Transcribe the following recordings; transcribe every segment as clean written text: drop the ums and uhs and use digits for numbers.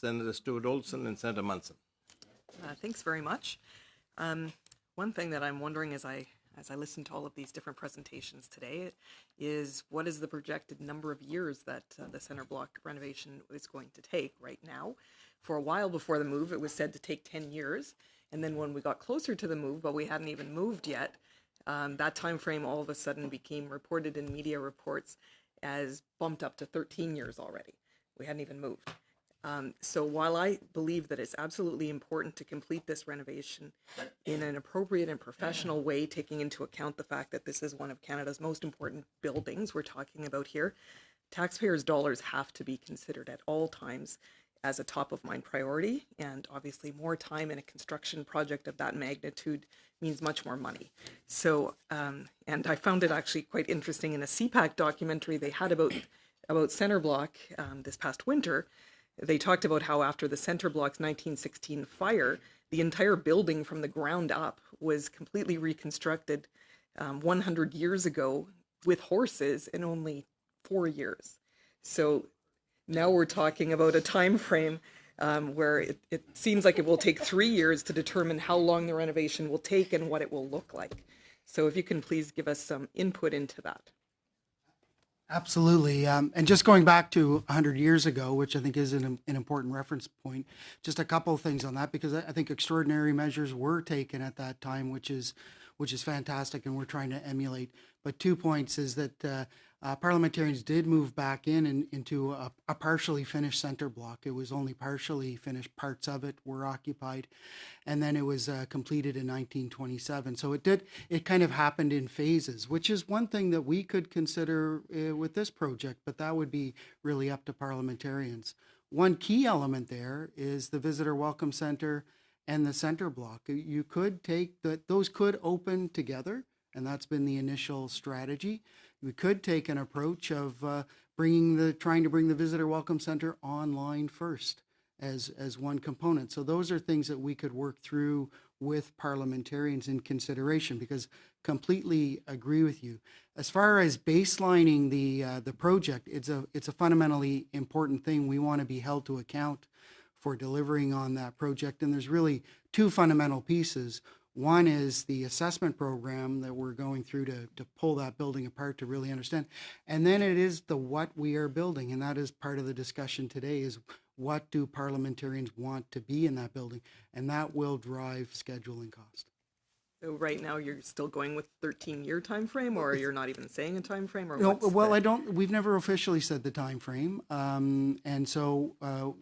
Senator Stuart Olson and Senator Munson. Thanks very much. One thing that I'm wondering as I listen to all of these different presentations today is what is the projected number of years that the center block renovation is going to take right now. For a while before the move, it was said to take 10 years. And then when we got closer to the move, but we hadn't even moved yet, that time frame all of a sudden became reported in media reports as bumped up to 13 years already. We hadn't even moved. So while I believe that it's absolutely important to complete this renovation in an appropriate and professional way, taking into account the fact that this is one of Canada's most important buildings we're talking about here, taxpayers' dollars have to be considered at all times as a top of mind priority. And obviously more time in a construction project of that magnitude means much more money. So, and I found it actually quite interesting in a CPAC documentary they had about Centre Block this past winter. They talked about how after the Centre Block's 1916 fire, the entire building from the ground up was completely reconstructed 100 years ago with horses in only 4 years. So now we're talking about a time frame where it seems like it will take 3 years to determine how long the renovation will take and what it will look like. So if you can please give us some input into that. Absolutely. And just going back to 100 years ago, which I think is an important reference point, just a couple of things on that, because I think extraordinary measures were taken at that time, which is fantastic, and we're trying to emulate. But 2 points is that parliamentarians did move back into a partially finished center block. It was only partially finished. Parts of it were occupied, and then it was completed in 1927. So it kind of happened in phases, which is one thing that we could consider with this project, but that would be really up to parliamentarians. One key element there is the Visitor Welcome Center and the center block. You could take those could open together, and that's been the initial strategy. We could take an approach of trying to bring the Visitor Welcome Center online first as one component. So those are things that we could work through with parliamentarians in consideration, because completely agree with you. As far as baselining the project, it's a fundamentally important thing. We want to be held to account for delivering on that project, and there's really two fundamental pieces. One is the assessment program that we're going through to pull that building apart to really understand. And then it is the what we are building. And that is part of the discussion today, is what do parliamentarians want to be in that building? And that will drive schedule and cost. So right now you're still going with 13-year time frame, or you're not even saying a time frame? Or no, well, we've never officially said the time frame. And so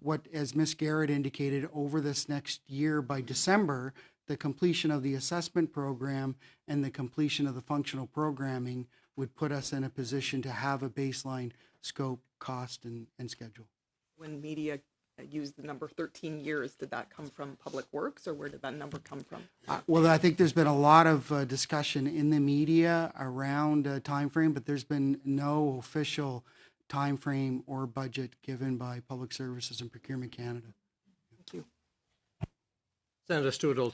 what, as Ms. Garrett indicated, over this next year by December, the completion of the assessment program and the completion of the functional programming would put us in a position to have a baseline scope, cost, and schedule. When media used the number 13 years, did that come from Public Works, or where did that number come from? Well, I think there's been a lot of discussion in the media around time frame, but there's been no official time frame or budget given by Public Services and Procurement Canada. Thank you. Senator Stuart Olson.